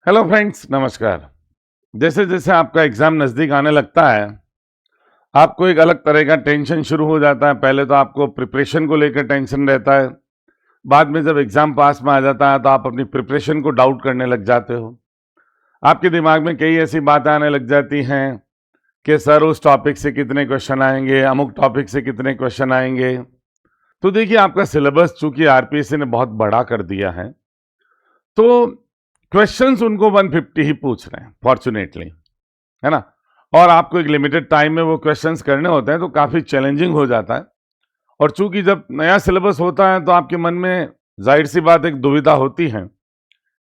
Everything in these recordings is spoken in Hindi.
हेलो फ्रेंड्स, नमस्कार। जैसे जैसे आपका एग्जाम नज़दीक आने लगता है, आपको एक अलग तरह का टेंशन शुरू हो जाता है। पहले तो आपको प्रिपरेशन को लेकर टेंशन रहता है। बाद में जब एग्जाम पास में आ जाता है तो आप अपनी प्रिपरेशन को डाउट करने लग जाते हो। आपके दिमाग में कई ऐसी बातें आने लग जाती हैं कि सर उस टॉपिक से कितने क्वेश्चन आएंगे, अमुक टॉपिक से कितने क्वेश्चन आएंगे। तो देखिए, आपका सिलेबस चूंकि आरपीएससी ने बहुत बड़ा कर दिया है, तो क्वेश्चंस उनको 150 ही पूछ रहे हैं, फॉर्चुनेटली, है ना। और आपको एक लिमिटेड टाइम में वो क्वेश्चंस करने होते हैं, तो काफ़ी चैलेंजिंग हो जाता है। और चूंकि जब नया सिलेबस होता है तो आपके मन में जाहिर सी बात एक दुविधा होती है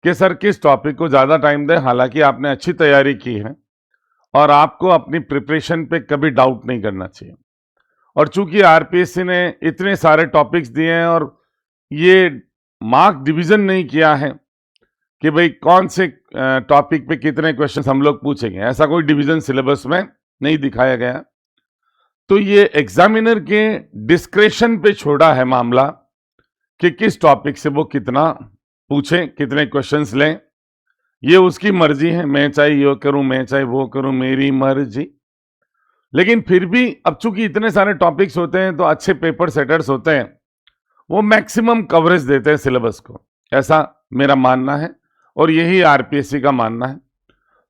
कि सर किस टॉपिक को ज़्यादा टाइम दें। हालांकि आपने अच्छी तैयारी की है और आपको अपनी प्रिपरेशन पे कभी डाउट नहीं करना चाहिए। और चूंकि आरपीएससी ने इतने सारे टॉपिक्स दिए हैं और ये मार्क डिवीजन नहीं किया है कि भाई कौन से टॉपिक पे कितने क्वेश्चन हम लोग पूछेंगे, ऐसा कोई डिवीजन सिलेबस में नहीं दिखाया गया। तो ये एग्जामिनर के डिस्क्रेशन पे छोड़ा है मामला कि किस टॉपिक से वो कितना पूछें, कितने क्वेश्चंस लें। ये उसकी मर्जी है, मैं चाहे ये करूं, मैं चाहे वो करूं, मेरी मर्जी। लेकिन फिर भी अब चूंकि इतने सारे टॉपिक्स होते हैं तो अच्छे पेपर सेटर्स होते हैं, वो मैक्सिमम कवरेज देते हैं सिलेबस को, ऐसा मेरा मानना है और यही आरपीएससी का मानना है।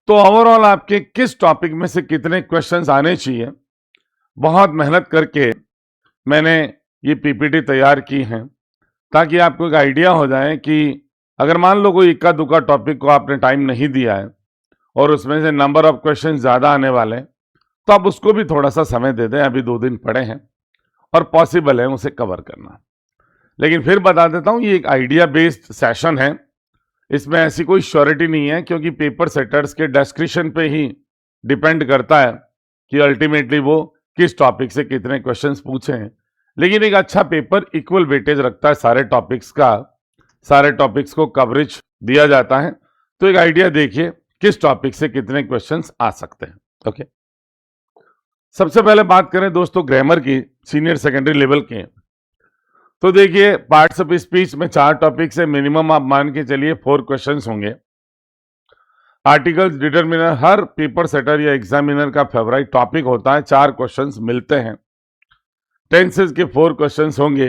तो ओवरऑल आपके किस टॉपिक में से कितने क्वेश्चंस आने चाहिए, बहुत मेहनत करके मैंने ये पीपीटी तैयार की है, ताकि आपको एक आइडिया हो जाए कि अगर मान लो कोई इक्का दुक्का टॉपिक को आपने टाइम नहीं दिया है और उसमें से नंबर ऑफ क्वेश्चन ज़्यादा आने वाले हैं, तो आप उसको भी थोड़ा सा समय दे दें। अभी 2 दिन पड़े हैं और पॉसिबल है उसे कवर करना। लेकिन फिर बता देता हूँ, ये एक आइडिया बेस्ड सेशन है, इसमें ऐसी कोई श्योरिटी नहीं है, क्योंकि पेपर सेटर्स के डिस्क्रिप्शन पे ही डिपेंड करता है कि अल्टीमेटली वो किस टॉपिक से कितने क्वेश्चंस पूछे हैं। लेकिन एक अच्छा पेपर इक्वल वेटेज रखता है सारे टॉपिक्स का, सारे टॉपिक्स को कवरेज दिया जाता है। तो एक आइडिया देखिए किस टॉपिक से कितने क्वेश्चंस आ सकते हैं। ओके, सबसे पहले बात करें दोस्तों ग्रामर की, सीनियर सेकेंडरी लेवल के। तो देखिए, पार्ट्स ऑफ स्पीच में 4 टॉपिक से मिनिमम आप मान के चलिए 4 क्वेश्चंस होंगे। आर्टिकल्स डिटरमिनर हर पेपर सेटर या एग्जामिनर का फेवरेट टॉपिक होता है, 4 क्वेश्चंस मिलते हैं। टेंसेस के 4 क्वेश्चंस होंगे,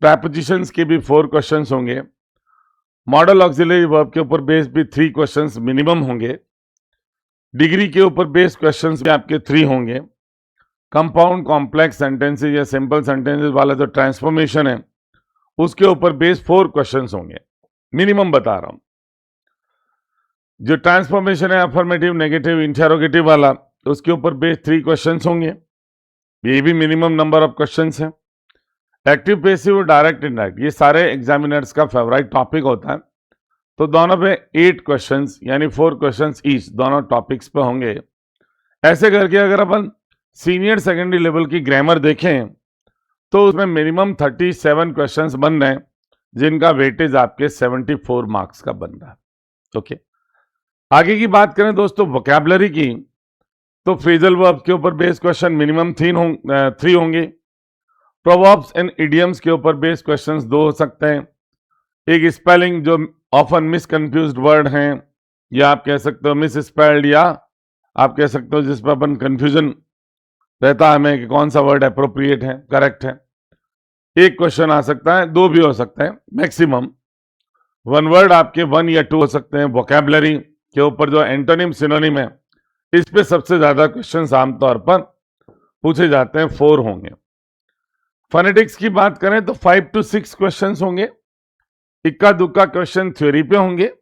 प्रेपोजिशंस के भी 4 क्वेश्चंस होंगे, मॉडल ऑक्सिलरी वर्ब के ऊपर बेस भी 3 क्वेश्चंस मिनिमम होंगे, डिग्री के ऊपर बेस क्वेश्चंस भी आपके 3 होंगे, कंपाउंड कॉम्प्लेक्स सेंटेंसेस या सिंपल सेंटेंसेस वाला जो ट्रांसफॉर्मेशन है उसके ऊपर बेस 4 क्वेश्चंस होंगे, मिनिमम बता रहा हूं। जो ट्रांसफॉर्मेशन है अफर्मेटिव, नेगेटिव, इंटेरोगेटिव वाला, उसके ऊपर बेस 3 क्वेश्चंस होंगे, ये भी मिनिमम नंबर ऑफ क्वेश्चंस है। एक्टिव, पैसिव और डायरेक्ट इनडायरेक्ट, ये सारे एग्जामिनर्स का फेवरेट टॉपिक होता है। तो दोनों पे 8 क्वेश्चंस यानी 4 क्वेश्चंस ईच दोनों टॉपिक्स पे होंगे। ऐसे करके अगर अपन सीनियर सेकेंडरी लेवल की ग्रामर देखें तो उसमें मिनिमम 37 क्वेश्चंस बन रहे हैं, जिनका वेटेज आपके 74 मार्क्स का बन रहा है। ओके, आगे की बात करें दोस्तों वोकैबुलरी की, तो फ्रेजल वर्ब के ऊपर बेस क्वेश्चन मिनिमम 3 होंगे। प्रोवर्ब्स एंड इडियम्स के ऊपर बेस क्वेश्चंस 2 हो सकते हैं। एक स्पेलिंग जो ऑफन मिसकंफ्यूज्ड वर्ड हैं, या आप कह सकते हो मिस स्पेल्ड, या आप कह सकते हो जिस पर अपन कंफ्यूजन रहता है हमें कि कौन सा वर्ड अप्रोप्रिएट है, करेक्ट है। एक क्वेश्चन आ सकता है, 2 भी हो सकते हैं, मैक्सिमम 1 वर्ड आपके 1 या 2 हो सकते हैं। वोकैबुलरी के ऊपर जो एंटोनिम सिनोनिम है, इस पे सबसे ज्यादा क्वेश्चंस आमतौर पर पूछे जाते हैं, 4 होंगे। फोनेटिक्स की बात करें तो 5 to 6 क्वेश्चंस होंगे, इक्का दुक्का क्वेश्चन थ्योरी पे होंगे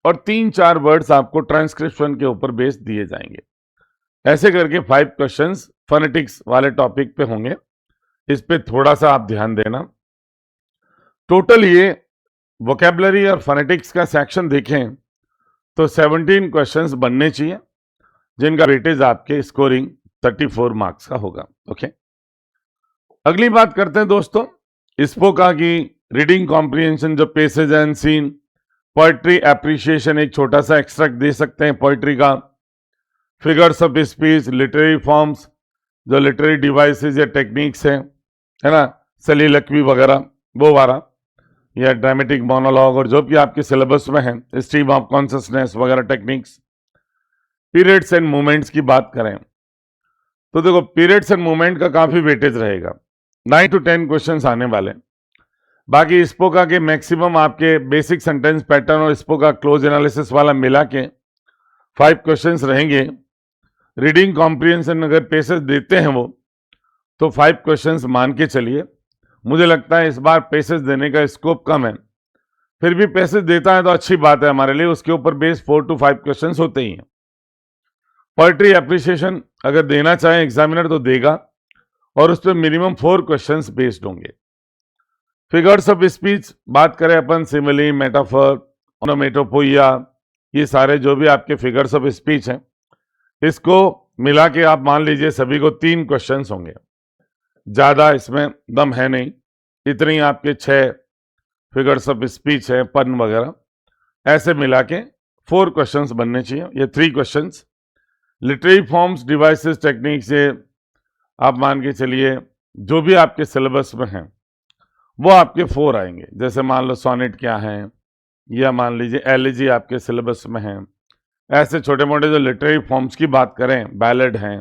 और 3-4 वर्ड्स आपको ट्रांसक्रिप्शन के ऊपर बेस दिए जाएंगे। ऐसे करके 5 क्वेश्चंस फोनेटिक्स वाले टॉपिक पे होंगे, इस पे थोड़ा सा आप ध्यान देना। टोटल ये वोकैबुलरी और फोनेटिक्स का सेक्शन देखें तो 17 क्वेश्चंस बनने चाहिए, जिनका वेटेज आपके स्कोरिंग 34 मार्क्स का होगा। ओके, अगली बात करते हैं दोस्तों स्पोका की। रीडिंग कॉम्प्रिहेंशन, जो passage unseen, poetry appreciation, एक छोटा सा एक्सट्रैक्ट दे सकते हैं पोएट्री का, figures of speech, literary forms, जो लिटरेरी डिवाइसेस या टेक्निक्स हैं, है ना, सलीलकवी वगैरह, वो वाला, या ड्रामेटिक मोनोलॉग और जो भी आपके सिलेबस में है, स्ट्रीम ऑफ कॉन्शियसनेस वगैरह टेक्निक्स। पीरियड्स एंड मूवमेंट्स की बात करें तो देखो पीरियड्स एंड मूवमेंट का काफी वेटेज रहेगा, 9 to 10 क्वेश्चंस आने वाले। बाकी स्पोका के मैक्सिमम आपके बेसिक सेंटेंस पैटर्न और स्पोका क्लोज एनालिसिस वाला मिला के 5 क्वेश्चंस रहेंगे। रीडिंग कॉम्प्रिहेंशन अगर पेसेज देते हैं वो तो 5 क्वेश्चंस मान के चलिए। मुझे लगता है इस बार पेसेज देने का स्कोप कम है, फिर भी पेसेज देता है तो अच्छी बात है हमारे लिए, उसके ऊपर बेस 4 to 5 क्वेश्चंस होते ही हैं। पोएट्री एप्रिसिएशन अगर देना चाहे एग्जामिनर तो देगा और उस पर मिनिमम 4 क्वेश्चंस बेस्ड होंगे। फिगर्स ऑफ स्पीच बात करें अपन, सिमिली, मेटाफर, ओनोमेटोपोइया, ये सारे जो भी आपके फिगर्स ऑफ स्पीच हैं, इसको मिला के आप मान लीजिए सभी को 3 क्वेश्चंस होंगे। ज्यादा इसमें दम है नहीं, इतनी आपके 6 फिगर्स ऑफ स्पीच है, पन वगैरह, ऐसे मिला के 4 क्वेश्चंस बनने चाहिए, ये 3 questions. Literary forms, devices, techniques, ये आप मान के चलिए जो भी आपके सिलेबस में हैं वो आपके 4 आएंगे। जैसे मान लो सोनेट क्या है, या मान लीजिए एलिजी आपके सिलेबस में है। ऐसे छोटे मोटे जो लिटरेरी फॉर्म्स की बात करें, बैलेड है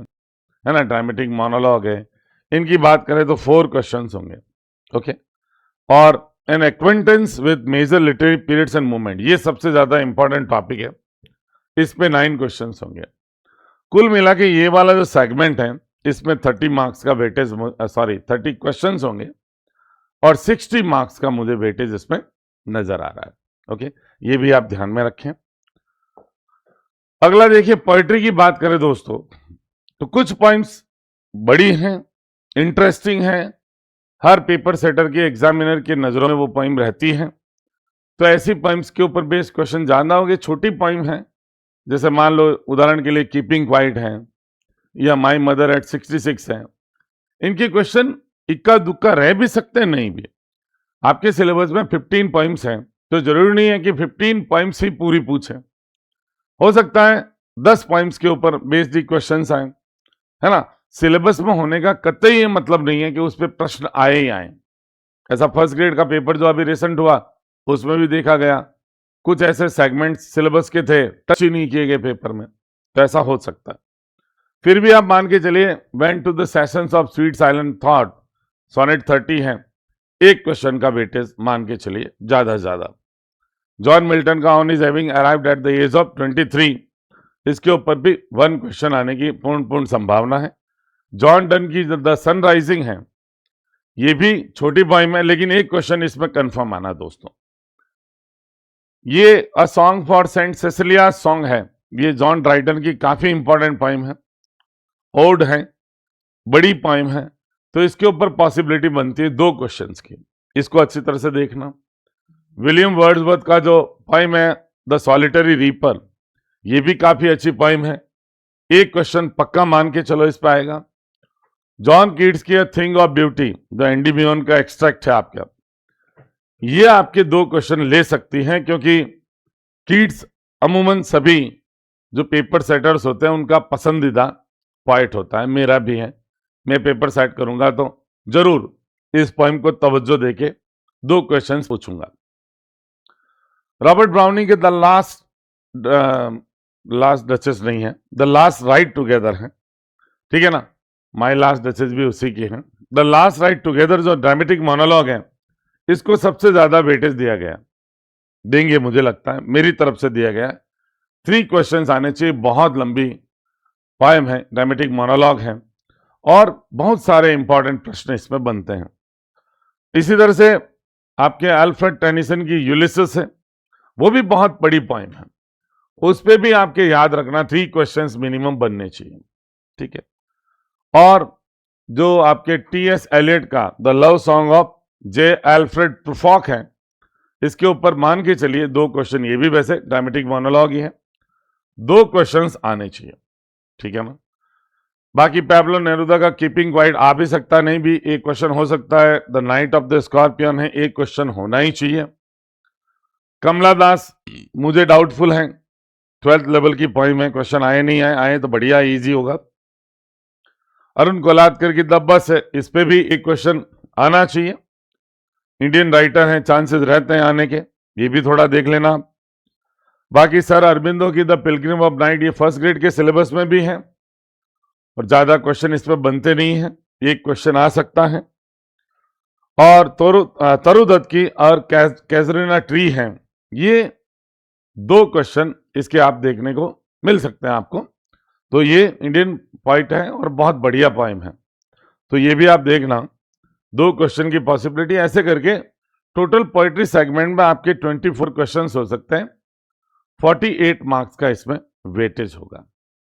ना, ड्रामेटिक मोनोलॉग है, इनकी बात करें तो 4 क्वेश्चंस होंगे। ओके, और an acquaintance with major literary periods and movement, ये सबसे ज्यादा इंपॉर्टेंट टॉपिक है, इस पे 9 क्वेश्चंस होंगे। कुल मिला के ये वाला जो सेगमेंट है इसमें 30 मार्क्स का वेटेज, 30 क्वेश्चंस होंगे और 60 मार्क्स का मुझे वेटेज इसमें नजर आ रहा है। ओके, ये भी आप ध्यान में रखें। अगला देखिए, पोएट्री की बात करें दोस्तों तो कुछ पॉइंट्स बड़ी हैं, इंटरेस्टिंग हैं, हर पेपर सेटर के एग्जामिनर के नजरों में वो पोइम रहती हैं, तो ऐसी पोइम्स के ऊपर बेस्ड क्वेश्चन जानना होंगे। छोटी पोइम है, जैसे मान लो उदाहरण के लिए कीपिंग क्वाइट है या माई मदर एट 66 है, इनके क्वेश्चन इक्का दुक्का रह भी सकते हैं, नहीं भी। आपके सिलेबस में 15 पॉइंट्स हैं तो जरूरी नहीं है कि 15 पॉइंट्स ही पूरी पूछे, हो सकता है 10 पॉइंट्स के ऊपर बेस्ड क्वेश्चंस आए, है ना। सिलेबस में होने का कतई ये मतलब नहीं है कि उस पर प्रश्न आए ही आए। ऐसा फर्स्ट ग्रेड का पेपर जो अभी रिसेंट हुआ उसमें भी देखा गया, कुछ ऐसे सेगमेंट्स सिलेबस के थे टच ही नहीं किए गए पेपर में, तो ऐसा हो सकता है। फिर भी आप मान के चलिए went to the sessions of sweet silent thought, sonnet 30 है, 1 क्वेश्चन का वेटेज मान के चलिए ज्यादा से ज्यादा। जॉन मिल्टन का on his having arrived at the age of 23, इसके ऊपर भी 1 क्वेश्चन आने की पूर्ण संभावना है। जॉन डन की द सन राइजिंग है, ये भी छोटी पोइम है लेकिन 1 क्वेश्चन इसमें कंफर्म आना दोस्तों। ये a song for Saint Cecilia song है, ये जॉन ड्राइडन की काफी इंपॉर्टेंट पोइम है, ओड है, बड़ी पोइम है, तो इसके ऊपर पॉसिबिलिटी बनती है 2 क्वेश्चंस की, इसको अच्छी तरह से देखना। विलियम वर्ड्सवर्थ का जो पोइम है द सॉलिटरी रीपर, ये भी काफी अच्छी पोइम है, 1 क्वेश्चन पक्का मान के चलो इस पे आएगा। John Keats key thing of beauty, जो एंडी मियोन का एक्सट्रैक्ट है आपका, ये आपके 2 क्वेश्चन ले सकती हैं, क्योंकि कीट्स अमूमन सभी जो पेपर सेटर्स होते हैं उनका पसंदीदा पॉइंट होता है, मेरा भी है। मैं पेपर सेट करूंगा तो जरूर इस पोइम को तवज्जो देके 2 क्वेश्चन पूछूंगा। रॉबर्ट ब्राउनिंग के द लास्ट डचेस नहीं है, द लास्ट राइड टुगेदर है, ठीक है ना, माई लास्ट डचेस भी उसी की है। द लास्ट राइड टुगेदर जो ड्रामेटिक मोनोलॉग है, इसको सबसे ज्यादा वेटेज दिया गया, देंगे मुझे लगता है, मेरी तरफ से दिया गया है। 3 क्वेश्चंस आने चाहिए, बहुत लंबी पोएम है, ड्रामेटिक मोनोलॉग है और बहुत सारे इंपॉर्टेंट प्रश्न इसमें बनते हैं। इसी तरह से आपके अल्फ्रेड टेनिसन की यूलिसिस है, वो भी बहुत बड़ी पोएम है, उस पे भी आपके याद रखना 3 क्वेश्चंस मिनिमम बनने चाहिए, ठीक है। और जो आपके टी.एस. एलियट का the love song of J. Alfred Prufrock है, इसके ऊपर मान के चलिए 2 क्वेश्चन, ये भी वैसे ड्रामेटिक मोनोलॉग ही है, 2 क्वेश्चंस आने चाहिए, ठीक है ना। बाकी पैब्लो नेरुदा का कीपिंग क्वाइट आ भी सकता, नहीं भी, 1 क्वेश्चन हो सकता है। The night of the scorpion है, 1 क्वेश्चन होना ही चाहिए। कमला दास मुझे डाउटफुल है, 12th लेवल की पोइम है, क्वेश्चन आए नहीं आए तो बढ़िया इजी होगा। अरुण कोलातकर की द बस है, इस पे भी 1 क्वेश्चन आना चाहिए। इंडियन राइटर हैं, चांसेस रहते हैं आने के, ये भी थोड़ा देख लेना आप। बाकी सर अरबिंदो की द पिलग्रिम ऑफ नाइट ये फर्स्ट ग्रेड के सिलेबस में भी है और ज्यादा क्वेश्चन इस पर बनते नहीं है, एक क्वेश्चन आ सकता है। और तरुदत्त की और कैजरीना ट्री हैं, ये 2 क्वेश्चन इसके आप देखने को मिल सकते हैं आपको। तो ये इंडियन पोइट है और बहुत बढ़िया पोइम है, तो ये भी आप देखना, 2 क्वेश्चन की पॉसिबिलिटी। ऐसे करके टोटल पोइट्री सेगमेंट में आपके 24 क्वेश्चंस हो सकते हैं, 48 मार्क्स का इसमें वेटेज होगा।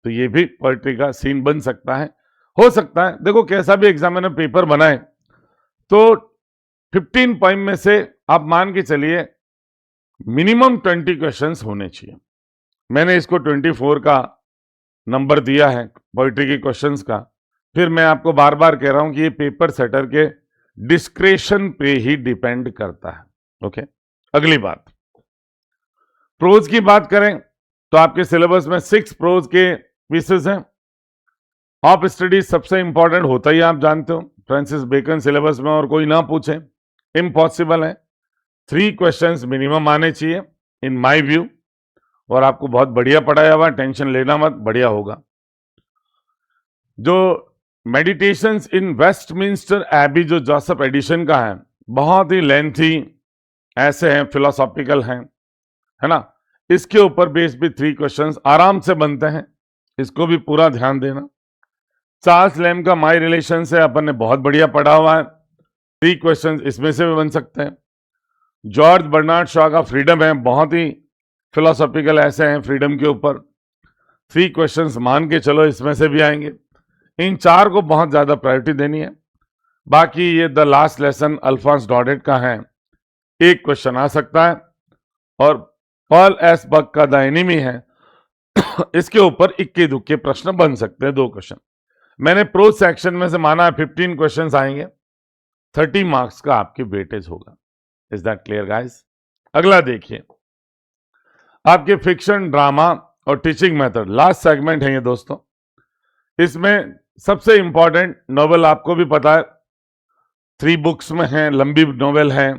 तो ये भी पोइट्री का सीन बन सकता है, हो सकता है। देखो कैसा भी एग्जामिनर पेपर बनाए तो 15 पोइम में से आप मान के चलिए मिनिमम 20 क्वेश्चंस होने चाहिए। मैंने इसको 24 का नंबर दिया है पोइट्री के क्वेश्चंस का। फिर मैं आपको बार बार कह रहा हूं कि ये पेपर सेटर के डिस्क्रेशन पे ही डिपेंड करता है। ओके, अगली बात, प्रोज की बात करें तो आपके सिलेबस में 6 प्रोज के पीसेस हैं। ऑफ स्टडी सबसे इंपॉर्टेंट होता ही आप जानते हो, फ्रांसिस बेकन सिलेबस में और कोई ना पूछे इम्पॉसिबल है। 3 क्वेश्चंस मिनिमम आने चाहिए इन माय व्यू, और आपको बहुत बढ़िया पढ़ाया हुआ, टेंशन लेना मत, बढ़िया होगा। जो मेडिटेशंस इन वेस्टमिंस्टर एबी जो जोसेफ एडिशन का है, बहुत ही लेंथी ऐसे हैं, फिलोसॉफिकल हैं, है ना। इसके ऊपर बेस भी 3 क्वेश्चंस आराम से बनते हैं, इसको भी पूरा ध्यान देना। चार्ल्स लैम का माई रिलेशन से अपन ने बहुत बढ़िया पढ़ा हुआ है, 3 क्वेश्चंस इसमें से भी बन सकते हैं। जॉर्ज बर्नार्ड शॉ का फ्रीडम है, बहुत ही फिलोसॉफिकल ऐसे हैं फ्रीडम के ऊपर, 3 क्वेश्चंस मान के चलो इसमें से भी आएंगे। इन 4 को बहुत ज्यादा प्रायोरिटी देनी है। बाकी ये द लास्ट लेसन अल्फॉन्स डॉडेट का है, 1 क्वेश्चन आ सकता है। और पॉल एस बक का द एनिमी है, इसके ऊपर इक्के दुक्के प्रश्न बन सकते हैं, 2 क्वेश्चन। मैंने प्रोज सेक्शन में से माना है 15 क्वेश्चंस आएंगे, 30 मार्क्स का आपके वेटेज होगा। Is that clear guys? अगला देखिए, आपके फिक्शन, ड्रामा और टीचिंग मेथड, लास्ट सेगमेंट है ये दोस्तों। इसमें सबसे इंपॉर्टेंट नोवेल आपको भी पता है, 3 बुक्स में है, लंबी नोवेल है,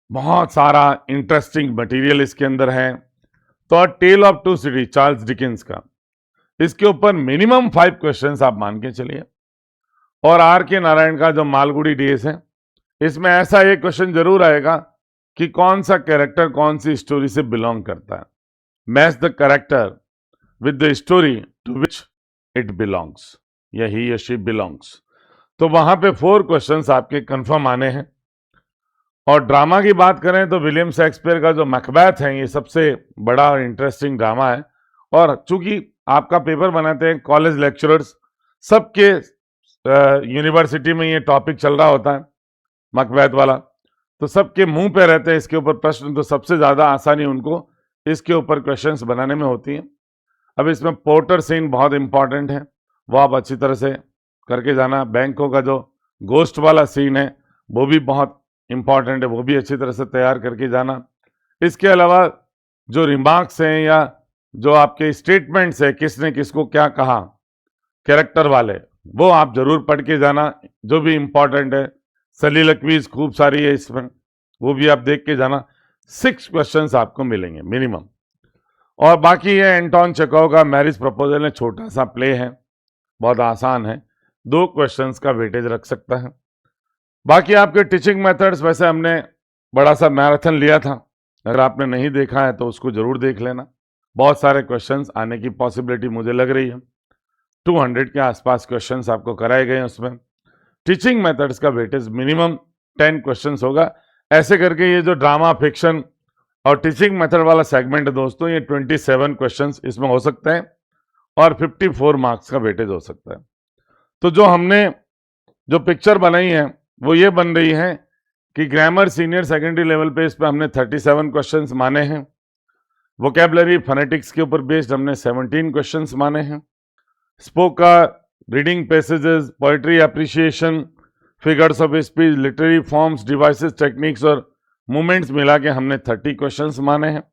बहुत सारा इंटरेस्टिंग मटेरियल इसके अंदर है। तो tale of 2 city Charles Dickens का, इसके ऊपर मिनिमम 5 क्वेश्चंस आप मान के चलिए। और आर के नारायण का जो मालगुडी डेज है, इसमें ऐसा एक क्वेश्चन जरूर आएगा कि कौन सा कैरेक्टर कौन सी स्टोरी से बिलोंग करता है। Match the character with the story to which it belongs, या ही या शी बिलोंग्स। तो वहां पे 4 क्वेश्चंस आपके कंफर्म आने हैं। और ड्रामा की बात करें तो विलियम शेक्सपियर का जो मैकबेथ है, ये सबसे बड़ा और इंटरेस्टिंग ड्रामा है। और चूंकि आपका पेपर बनाते हैं कॉलेज लेक्चरर्स, सबके यूनिवर्सिटी में ये टॉपिक चल रहा होता है मैकबेथ वाला, तो सबके मुंह पे रहते हैं इसके ऊपर प्रश्न, तो सबसे ज्यादा आसानी उनको इसके ऊपर क्वेश्चंस बनाने में होती है। अब इसमें पोर्टर सीन बहुत इंपॉर्टेंट है, वो आप अच्छी तरह से करके जाना। बैंकों का जो गोस्ट वाला सीन है वो भी बहुत इंपॉर्टेंट है, वो भी अच्छी तरह से तैयार करके जाना। इसके अलावा जो रिमार्क्स हैं या जो आपके स्टेटमेंट्स है, किसने किसको क्या कहा, कैरेक्टर वाले, वो आप जरूर पढ़ के जाना, जो भी इंपॉर्टेंट है। सलीलक्वीज खूब सारी है इसमें, वो भी आप देख के जाना। 6 क्वेश्चंस आपको मिलेंगे मिनिमम। और बाकी है एंटोन चेखोव का मैरिज प्रपोजल है, छोटा सा प्ले है, बहुत आसान है, 2 क्वेश्चंस का वेटेज रख सकता है। बाकी आपके टीचिंग मेथड्स, वैसे हमने बड़ा सा मैराथन लिया था, अगर आपने नहीं देखा है तो उसको जरूर देख लेना। बहुत सारे क्वेश्चंस आने की पॉसिबिलिटी मुझे लग रही है, 200 के आसपास क्वेश्चंस आपको कराए गए हैं उसमें। टीचिंग मेथड्स का वेटेज मिनिमम 10 क्वेश्चंस होगा। ऐसे करके ये जो ड्रामा, फिक्शन और टीचिंग मेथड वाला सेगमेंट है दोस्तों, ये 27 क्वेश्चंस इसमें हो सकते हैं और 54 मार्क्स का वेटेज हो सकता है। तो जो हमने जो पिक्चर बनाई है वो ये बन रही है कि ग्रामर सीनियर सेकेंडरी लेवल पे इस पे हमने 37 क्वेश्चंस माने हैं। वोकेबलरी फोनेटिक्स के ऊपर बेस्ड हमने 17 क्वेश्चंस माने हैं। स्पोका, reading passages, poetry appreciation, figures of speech, literary forms, devices, techniques और मूवमेंट्स मिला के हमने 30 क्वेश्चंस माने हैं।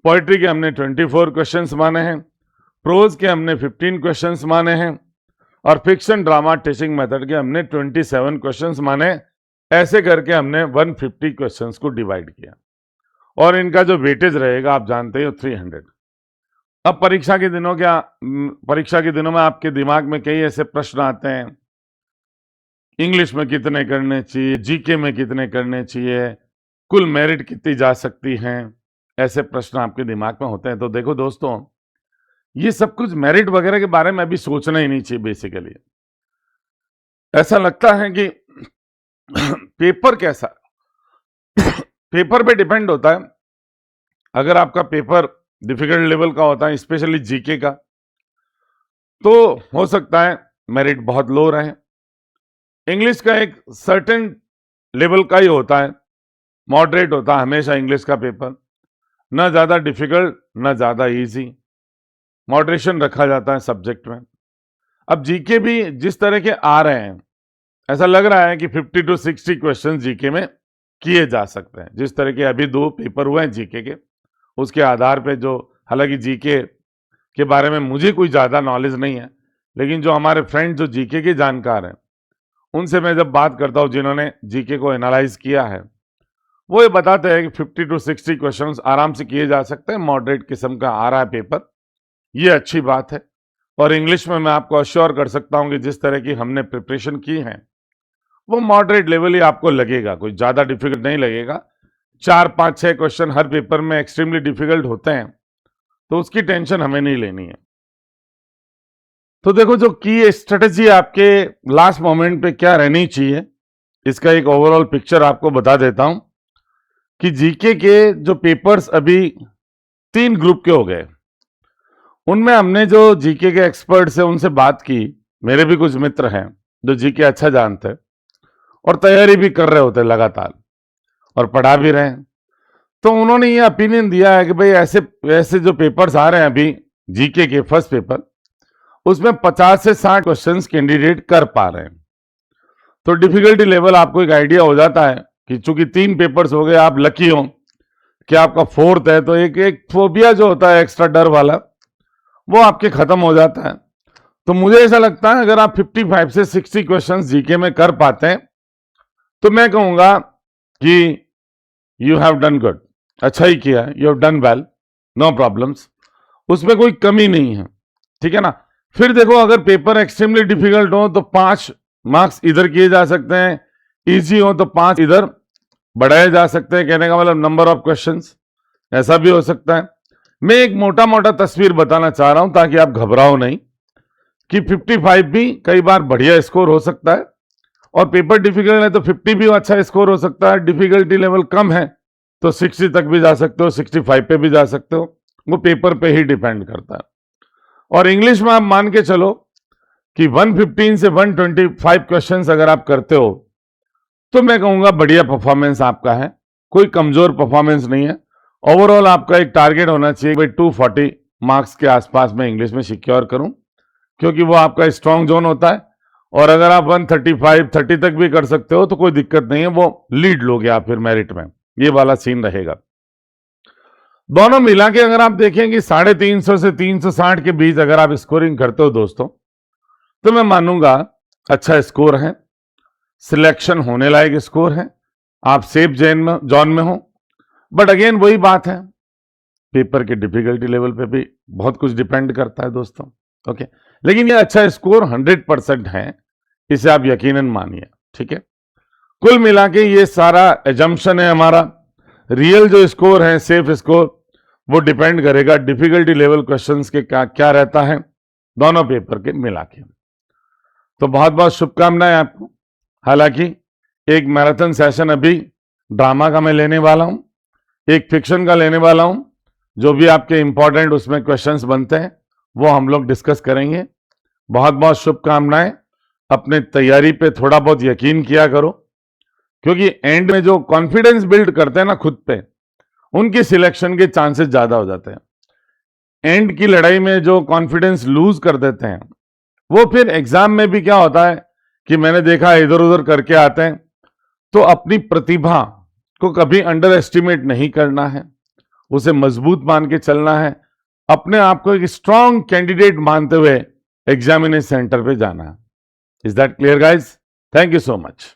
पोइट्री के हमने 24 क्वेश्चंस माने हैं। प्रोज के हमने 15 क्वेश्चंस माने हैं। और फिक्शन, ड्रामा, टीचिंग मेथड के हमने 27 क्वेश्चंस माने ऐसे करके हमने 150 क्वेश्चंस को डिवाइड किया और इनका जो वेटेज रहेगा आप जानते हो 300। अब परीक्षा के दिनों में आपके दिमाग में कई ऐसे प्रश्न आते हैं, इंग्लिश में कितने करने चाहिए, जीके में कितने करने चाहिए, कुल मेरिट कितनी जा सकती हैं, ऐसे प्रश्न आपके दिमाग में होते हैं। तो देखो दोस्तों, ये सब कुछ मेरिट वगैरह के बारे में अभी सोचना ही नहीं चाहिए। बेसिकली ऐसा लगता है कि पेपर कैसा पेपर पे डिपेंड होता है। अगर आपका पेपर डिफिकल्ट लेवल का होता है, स्पेशली जीके का, तो हो सकता है मेरिट बहुत लो रहे। इंग्लिश का एक सर्टेन लेवल का ही होता है, मॉडरेट होता है हमेशा इंग्लिश का पेपर, ना ज्यादा डिफिकल्ट ना ज्यादा इजी, मॉडरेशन रखा जाता है सब्जेक्ट में। अब जीके भी जिस तरह के आ रहे हैं, ऐसा लग रहा है कि 50 to 60 क्वेश्चन जीके में किए जा सकते हैं। जिस तरह के अभी 2 पेपर हुए हैं जीके के, उसके आधार पे जो, हालांकि जीके के बारे में मुझे कोई ज़्यादा नॉलेज नहीं है, लेकिन जो हमारे फ्रेंड जो जीके के जानकार हैं, उनसे मैं जब बात करता हूँ जिन्होंने जीके को एनालाइज किया है, वो ये बताते हैं कि 50 to 60 क्वेश्चंस आराम से किए जा सकते हैं। मॉडरेट किस्म का आ रहा है पेपर, ये अच्छी बात है। और इंग्लिश में मैं आपको अश्योर कर सकता हूँ कि जिस तरह की हमने प्रिपरेशन की है, वो मॉडरेट लेवल ही आपको लगेगा, कोई ज़्यादा डिफिकल्ट नहीं लगेगा। 4, 5, 6 क्वेश्चन हर पेपर में एक्सट्रीमली डिफिकल्ट होते हैं, तो उसकी टेंशन हमें नहीं लेनी है। तो देखो, जो की स्ट्रेटेजी आपके लास्ट मोमेंट पे क्या रहनी चाहिए, इसका एक ओवरऑल पिक्चर आपको बता देता हूं कि जीके के जो पेपर्स अभी 3 ग्रुप के हो गए, उनमें हमने जो जीके के एक्सपर्ट से उनसे बात की। मेरे भी कुछ मित्र हैं जो जीके अच्छा जानते हैं और तैयारी भी कर रहे होते हैं लगातार और पढ़ा भी रहे हैं। तो उन्होंने ये ओपिनियन दिया है कि भाई ऐसे जो पेपर्स आ रहे हैं अभी जीके के फर्स्ट पेपर, उसमें 50 से 60 क्वेश्चंस कैंडिडेट कर पा रहे हैं। तो डिफिकल्टी लेवल आपको एक आइडिया हो जाता है कि चूंकि 3 पेपर्स हो गए, आप लकी हो कि आपका 4th है, तो एक फोबिया जो होता है एक्स्ट्रा डर वाला, वो आपके खत्म हो जाता है। तो मुझे ऐसा लगता है अगर आप 55 से 60 क्वेश्चंस जीके में कर पाते हैं, तो मैं कहूंगा कि यू हैव डन गुड, अच्छा ही किया है, you have done well, no problems, उसमें कोई कमी नहीं है, ठीक है ना। फिर देखो, अगर पेपर एक्सट्रीमली डिफिकल्ट हो तो 5 मार्क्स इधर किए जा सकते हैं, इजी हो तो 5 इधर बढ़ाए जा सकते हैं। कहने का मतलब नंबर ऑफ क्वेश्चंस, ऐसा भी हो सकता है। मैं एक मोटा मोटा तस्वीर बताना चाह रहा हूं ताकि आप घबराओ नहीं कि 55 भी कई बार बढ़िया स्कोर हो सकता है, और पेपर डिफिकल्ट है तो 50 भी अच्छा स्कोर हो सकता है। डिफिकल्टी लेवल कम है तो 60 तक भी जा सकते हो, 65 पे भी जा सकते हो, वो पेपर पे ही डिपेंड करता है। और इंग्लिश में आप मान के चलो कि 115 से 125 क्वेश्चंस अगर आप करते हो, तो मैं कहूंगा बढ़िया परफॉर्मेंस आपका है, कोई कमजोर परफॉर्मेंस नहीं है। ओवरऑल आपका एक टारगेट होना चाहिए भाई 240 मार्क्स के आसपास में इंग्लिश में सिक्योर करूं, क्योंकि वो आपका स्ट्रॉन्ग जोन होता है। और अगर आप 135, 30 तक भी कर सकते हो तो कोई दिक्कत नहीं है, वो लीड लोगे आप फिर मेरिट में, ये वाला सीन रहेगा। दोनों मिला के अगर आप देखेंगे 350 से 360 के बीच अगर आप स्कोरिंग करते हो दोस्तों, तो मैं मानूंगा अच्छा स्कोर है, सिलेक्शन होने लायक स्कोर है, आप सेफ जोन में हो। बट अगेन वही बात है, पेपर के डिफिकल्टी लेवल पे भी बहुत कुछ डिपेंड करता है दोस्तों, ओके। लेकिन ये अच्छा स्कोर 100% है, इसे आप यकीनन मानिए, ठीक है। कुल मिला के ये सारा एजम्पशन है हमारा। रियल जो स्कोर है, सेफ स्कोर, वो डिपेंड करेगा डिफिकल्टी लेवल क्वेश्चंस के क्या रहता है दोनों पेपर के मिला के। तो बहुत बहुत शुभकामनाएं आपको। हालांकि एक मैराथन सेशन अभी ड्रामा का मैं लेने वाला हूं, एक फिक्शन का लेने वाला हूं, जो भी आपके इंपॉर्टेंट उसमें क्वेश्चंस बनते हैं वो हम लोग डिस्कस करेंगे। बहुत बहुत शुभकामनाएं। अपने तैयारी पे थोड़ा बहुत यकीन किया करो, क्योंकि एंड में जो कॉन्फिडेंस बिल्ड करते हैं ना खुद पे, उनकी सिलेक्शन के चांसेस ज्यादा हो जाते हैं। एंड की लड़ाई में जो कॉन्फिडेंस लूज कर देते हैं, वो फिर एग्जाम में भी क्या होता है कि मैंने देखा इधर उधर करके आते हैं। तो अपनी प्रतिभा को कभी अंडर एस्टिमेट नहीं करना है, उसे मजबूत मान के चलना है, अपने आप को एक स्ट्रॉन्ग कैंडिडेट मानते हुए एग्जामिनेशन सेंटर पे जाना है। Is that clear guys? Thank you so much.